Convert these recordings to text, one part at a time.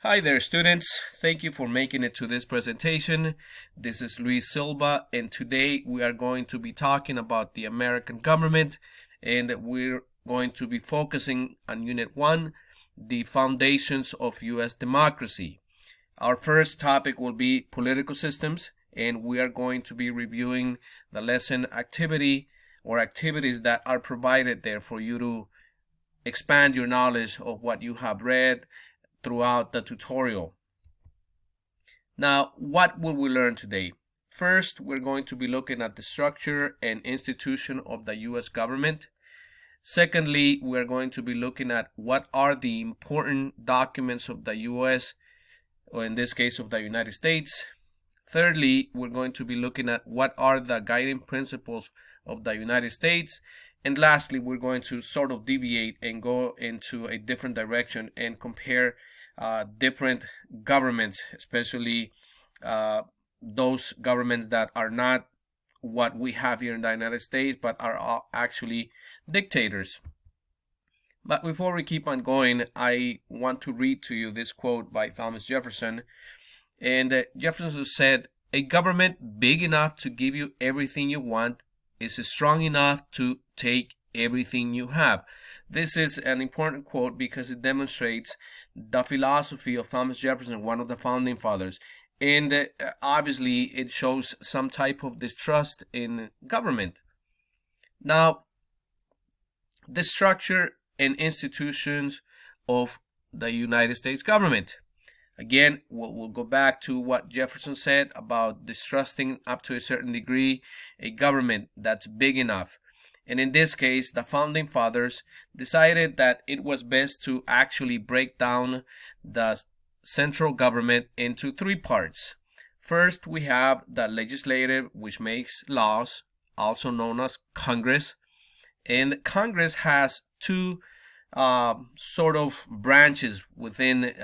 Hi there, students. Thank you for making it to this presentation. This is Luis Silva, and today we are going to be talking about the American government, and we're going to be focusing on Unit 1, the foundations of U.S. democracy. Our first topic will be political systems, and we are going to be reviewing the lesson activity or activities that are provided there for you to expand your knowledge of what you have read throughout the tutorial. Now, what will we learn today? First, we're going to be looking at the structure and institution of the U.S. government. Secondly, we're going to be looking at what are the important documents of the U.S., or in this case of the United States. Thirdly, we're going to be looking at what are the guiding principles of the United States. And lastly, we're going to sort of deviate and go into a different direction and compare different governments, especially those governments that are not what we have here in the United States, but are actually dictators. But before we keep on going, I want to read to you this quote by Thomas Jefferson. And Jefferson said, "A government big enough to give you everything you want is strong enough to take everything you have." This is an important quote because it demonstrates the philosophy of Thomas Jefferson, one of the founding fathers. And obviously, it shows some type of distrust in government. Now, the structure and institutions of the United States government. Again, we'll go back to what Jefferson said about distrusting up to a certain degree a government that's big enough. And in this case, the founding fathers decided that it was best to actually break down the central government into three parts. First, we have the legislative, which makes laws, also known as Congress. And Congress has two sort of branches within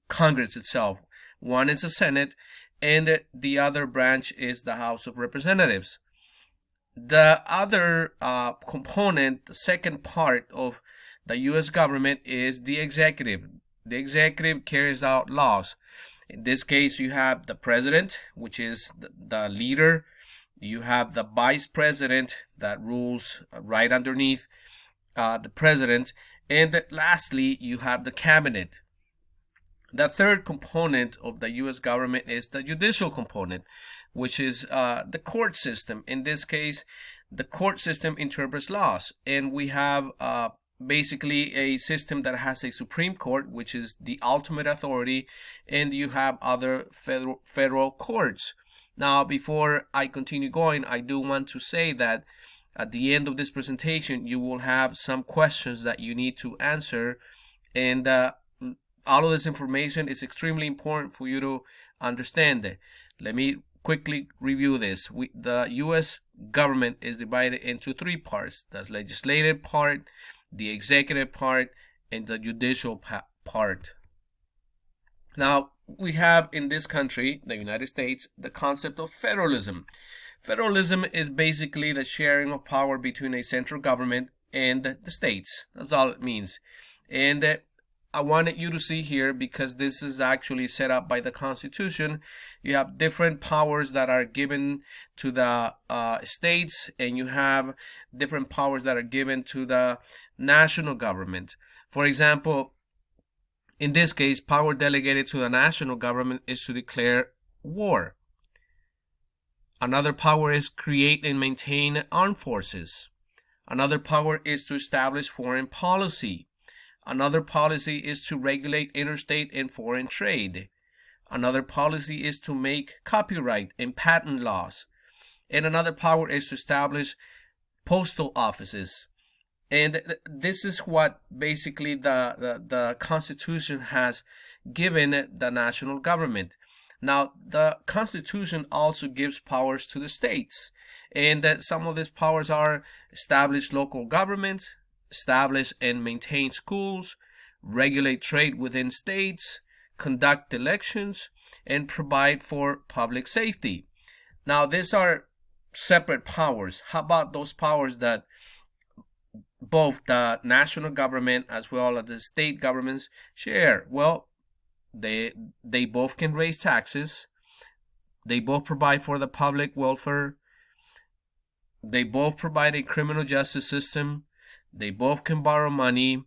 Congress itself. One is the Senate, and the other branch is the House of Representatives. The other component, the second part of the U.S. government, is the executive. The executive carries out laws. In this case, you have the president, which is the leader. You have the vice president that rules right underneath the president. And lastly, you have the cabinet. The third component of the U.S. government is the judicial component, which is the court system. In this case, the court system interprets laws, and we have basically a system that has a Supreme Court, which is the ultimate authority, and you have other federal courts. Now, before I continue going, I do want to say that at the end of this presentation, you will have some questions that you need to answer, and all of this information is extremely important for you to understand. Let me quickly review this. The U.S. government is divided into three parts: the legislative part, the executive part, and the judicial part. Now, we have in this country, the United States, the concept of federalism. Federalism is basically the sharing of power between a central government and the states. That's all it means. And I wanted you to see here, because this is actually set up by the Constitution, you have different powers that are given to the states, and you have different powers that are given to the national government. For example, in this case, power delegated to the national government is to declare war. Another power is create and maintain armed forces. Another power is to establish foreign policy. Another policy is to regulate interstate and foreign trade. Another policy is to make copyright and patent laws. And another power is to establish postal offices. And this is what basically the Constitution has given the national government. Now, the Constitution also gives powers to the states. And some of these powers are establish local government, establish and maintain schools, regulate trade within states, conduct elections, and provide for public safety. Now, these are separate powers. How about those powers that both the national government as well as the state governments share? Well, They both can raise taxes. They both provide for the public welfare. They both provide a criminal justice system. They both can borrow money.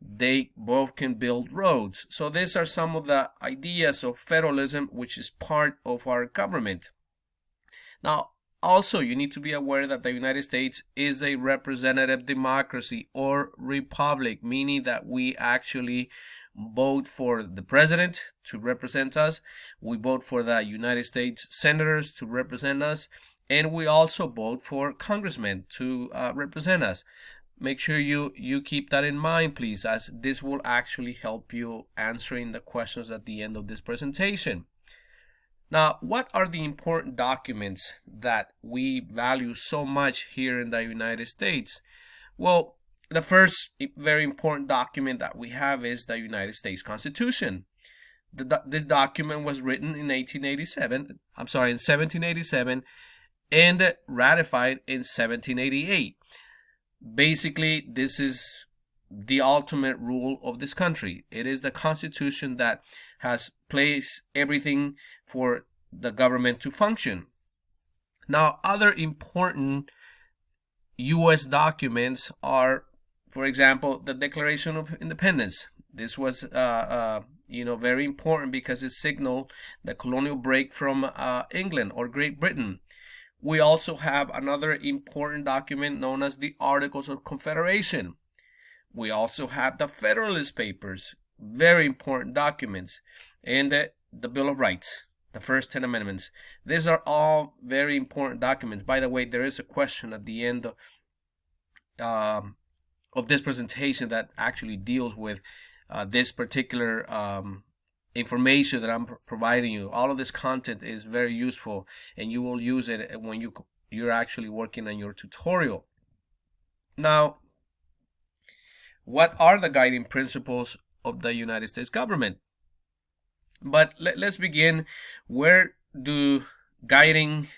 They both can build roads. So these are some of the ideas of federalism, which is part of our government. Now, also, you need to be aware that the United States is a representative democracy or republic, meaning that we actually vote for the president to represent us. We vote for the United States senators to represent us. And we also vote for congressmen to represent us. Make sure you keep that in mind, please, as this will actually help you answering the questions at the end of this presentation. Now, what are the important documents that we value so much here in the United States? Well, the first very important document that we have is the United States Constitution. This document was written in 1787, and ratified in 1788. Basically, this is the ultimate rule of this country. It is the Constitution that has placed everything for the government to function. Now, other important U.S. documents are, for example, the Declaration of Independence. This was, very important because it signaled the colonial break from England or Great Britain. We also have another important document known as the Articles of Confederation. We also have the Federalist Papers, very important documents, and the Bill of Rights, the first 10 amendments. These are all very important documents. By the way, there is a question at the end of this presentation that actually deals with this particular information that I'm providing you. All of this content is very useful, and you will use it when you're actually working on your tutorial. Now, what are the guiding principles of the United States government? But let's begin. Where do the guiding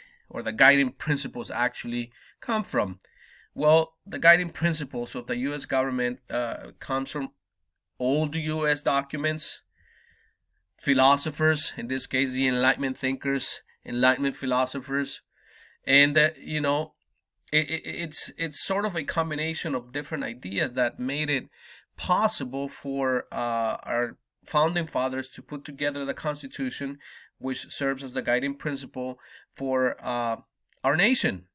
principles actually come from? Well, the guiding principles of the U.S. government comes from old U.S. documents, philosophers, in this case the Enlightenment thinkers, Enlightenment philosophers, and it's sort of a combination of different ideas that made it possible for our founding fathers to put together the Constitution, which serves as the guiding principle for our nation.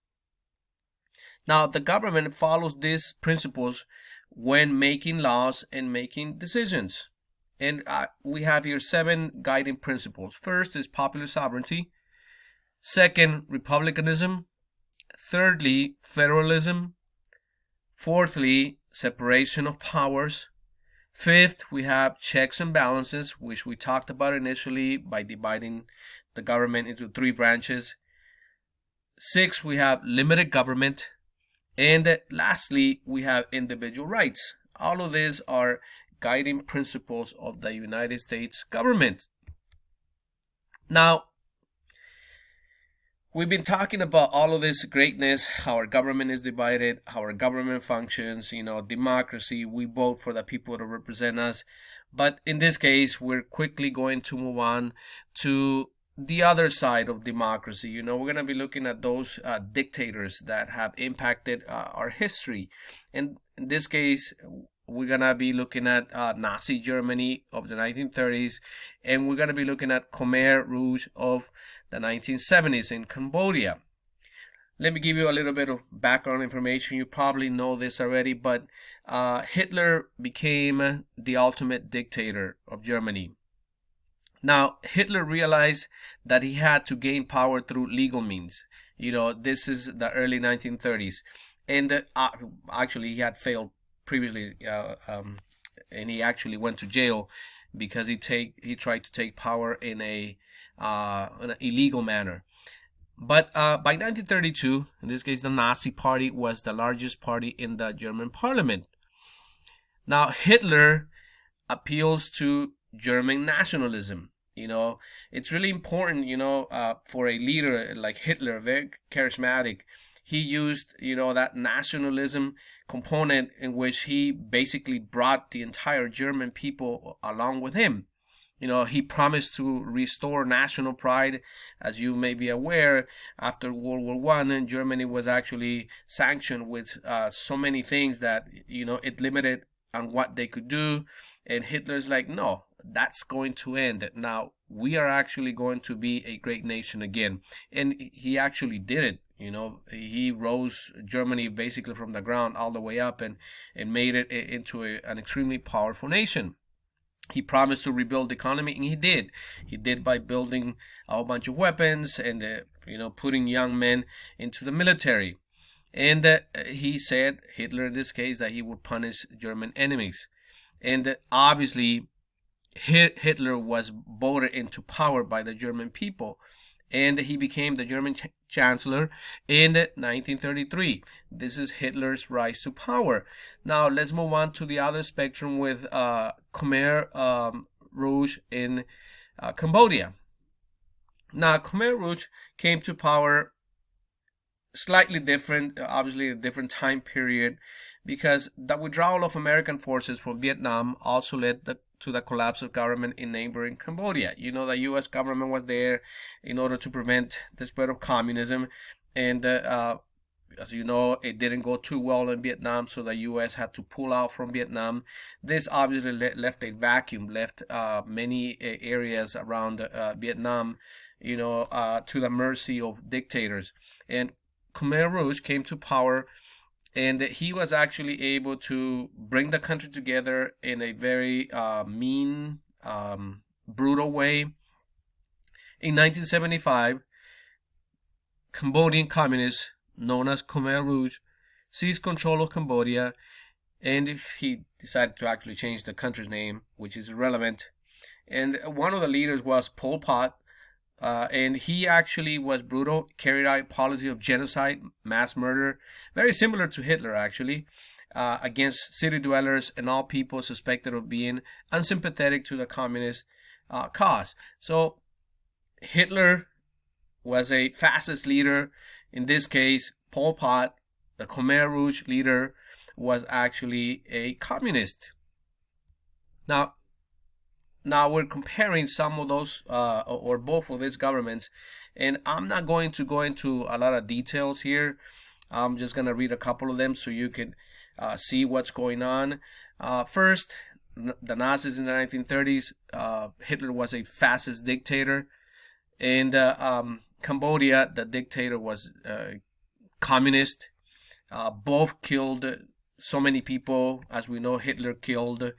Now, the government follows these principles when making laws and making decisions. And we have here 7 guiding principles. First is popular sovereignty. Second, republicanism. Thirdly, federalism. Fourthly, separation of powers. Fifth, we have checks and balances, which we talked about initially by dividing the government into 3 branches. Sixth, we have limited government. And lastly, we have individual rights. All of these are guiding principles of the United States government. Now, we've been talking about all of this greatness, how our government is divided, how our government functions, democracy, we vote for the people to represent us. But in this case, we're quickly going to move on to the other side of democracy. We're going to be looking at those dictators that have impacted our history. And in this case, we're going to be looking at Nazi Germany of the 1930s, and we're going to be looking at Khmer Rouge of the 1970s in Cambodia. Let me give you a little bit of background information. You probably know this already, but Hitler became the ultimate dictator of Germany. Now, Hitler realized that he had to gain power through legal means. This is the early 1930s. And actually, he had failed previously, and he actually went to jail because he tried to take power in an illegal manner. But by 1932, in this case, the Nazi Party was the largest party in the German parliament. Now, Hitler appeals to German nationalism. It's really important, for a leader like Hitler, very charismatic. He used, that nationalism component in which he basically brought the entire German people along with him. He promised to restore national pride. As you may be aware, after World War I, Germany was actually sanctioned with so many things that, it limited on what they could do. And Hitler's like, no, that's going to end. Now, we are actually going to be a great nation again. And he actually did it. He rose Germany basically from the ground all the way up and made it into an extremely powerful nation. He promised to rebuild the economy, and he did. He did by building a whole bunch of weapons and, putting young men into the military. And he said, Hitler in this case, that he would punish German enemies. And obviously, Hitler was voted into power by the German people, and he became the German chancellor in 1933. This is Hitler's rise to power. Now let's move on to the other spectrum with Khmer Rouge in Cambodia. Now Khmer Rouge came to power slightly different, obviously a different time period, because the withdrawal of American forces from Vietnam also led to the collapse of government in neighboring Cambodia. The U.S. government was there in order to prevent the spread of communism, and as you know, it didn't go too well in Vietnam, so the U.S. had to pull out from Vietnam. This obviously left a vacuum, left many areas around Vietnam, to the mercy of dictators. And Khmer Rouge came to power, and he was actually able to bring the country together in a very mean, brutal way. In 1975, Cambodian communists, known as Khmer Rouge, seized control of Cambodia, and he decided to actually change the country's name, which is irrelevant. And one of the leaders was Pol Pot, and he actually was brutal, carried out a policy of genocide, mass murder, very similar to Hitler actually, against city dwellers and all people suspected of being unsympathetic to the communist cause. So Hitler was a fascist leader. In this case, Pol Pot, the Khmer Rouge leader, was actually a communist. Now we're comparing some of those or both of these governments, and I'm not going to go into a lot of details here. I'm just going to read a couple of them so you can see what's going on. First, the Nazis in the 1930s. Hitler was a fascist dictator. In Cambodia, the dictator was communist. Both killed so many people. As we know, Hitler killed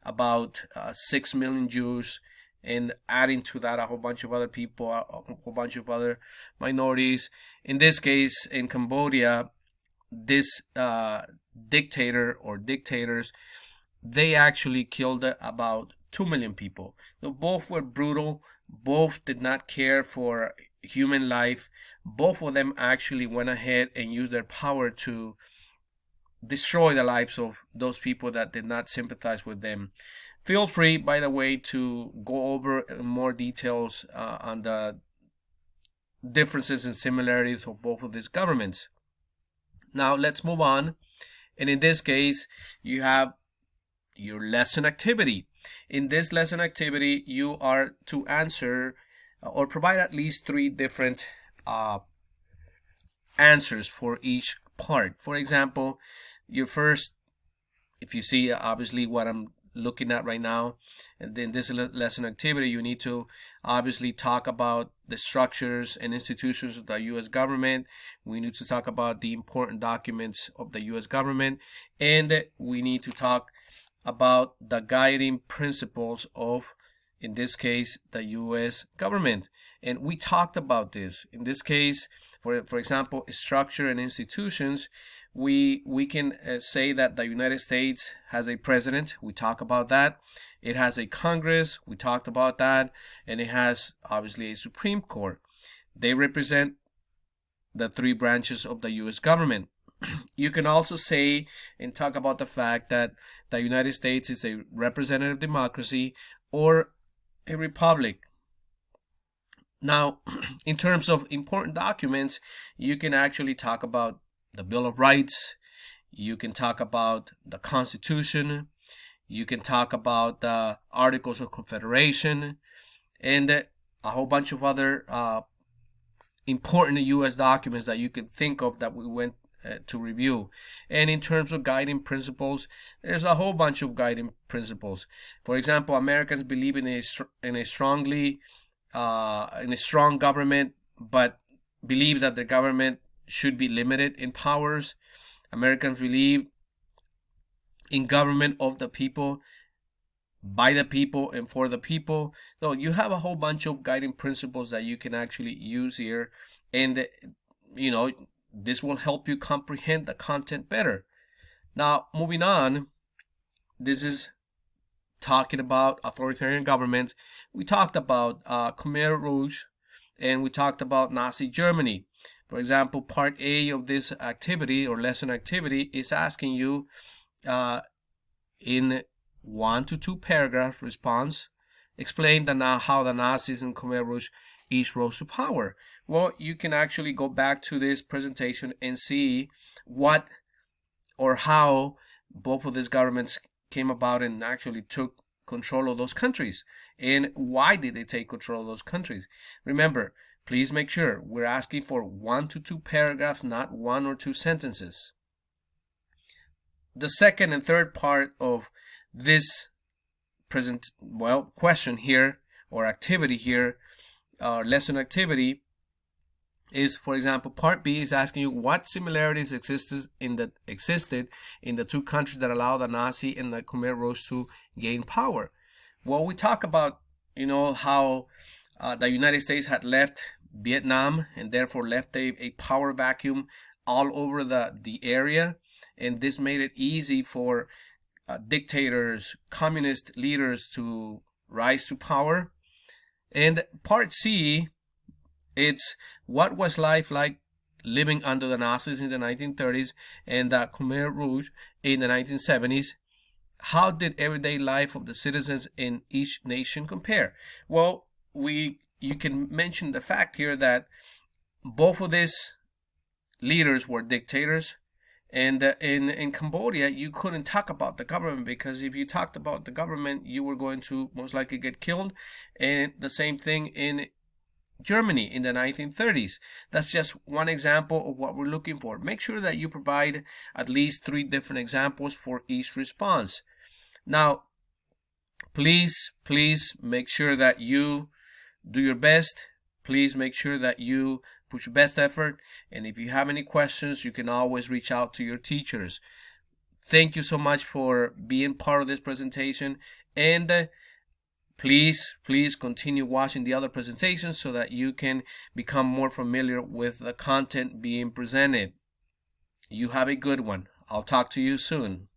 about 6 million Jews, and adding to that a whole bunch of other people, a whole bunch of other minorities. In this case, in Cambodia, this dictator or dictators, they actually killed about 2 million people. So both were brutal. Both did not care for human life. Both of them actually went ahead and used their power to destroy the lives of those people that did not sympathize with them. Feel free, by the way, to go over more details on the differences and similarities of both of these governments. Now let's move on. And in this case, you have your lesson activity. In this lesson activity, you are to answer or provide at least 3 different answers for each part. For example, your first, if you see obviously what I'm looking at right now, and then this lesson activity, you need to obviously talk about the structures and institutions of the U.S. government. We need to talk about the important documents of the U.S. government, and we need to talk about the guiding principles of, in this case, the U.S. government. And we talked about this. In this case, for example, structure and institutions, we can say that the United States has a president. We talk about that. It has a Congress. We talked about that. And it has obviously a Supreme Court. They represent the 3 branches of the U.S. government. You can also say and talk about the fact that the United States is a representative democracy or a republic. Now, in terms of important documents, you can actually talk about the Bill of Rights. You can talk about the Constitution. You can talk about the Articles of Confederation and a whole bunch of other important U.S. documents that you could think of that we went to review. And in terms of guiding principles, there's a whole bunch of guiding principles. For example, Americans believe in a strong government, but believe that the government should be limited in powers. Americans believe in government of the people, by the people, and for the people. So you have a whole bunch of guiding principles that you can actually use here, and this will help you comprehend the content better. Now, moving on, this is talking about authoritarian governments. We talked about Khmer Rouge, and we talked about Nazi Germany. For example, part A of this activity or lesson activity is asking you in 1 to 2 paragraph response, explain how the Nazis and Khmer Rouge each rose to power. Well, you can actually go back to this presentation and see what or how both of these governments came about and actually took control of those countries. And why did they take control of those countries? Remember, please make sure we're asking for 1 to 2 paragraphs, not 1 or 2 sentences. The second and third part of this question here, or activity here, lesson activity, is, for example, part B is asking you what similarities existed in the two countries that allowed the Nazi and the Khmer Rouge to gain power. Well, we talk about how the United States had left Vietnam and therefore left a power vacuum all over the area, and this made it easy for dictators, communist leaders to rise to power. And part C, it's what was life like living under the Nazis in the 1930s and the Khmer Rouge in the 1970s. How did everyday life of the citizens in each nation compare? Well, you can mention the fact here that both of these leaders were dictators. And in Cambodia, you couldn't talk about the government, because if you talked about the government, you were going to most likely get killed. And the same thing in Germany in the 1930s. That's just one example of what we're looking for. Make sure that you provide at least 3 different examples for each response. Now, please make sure that you do your best. Please make sure that you put your best effort, and if you have any questions, you can always reach out to your teachers. Thank you so much for being part of this presentation, and please continue watching the other presentations so that you can become more familiar with the content being presented. You have a good one. I'll talk to you soon.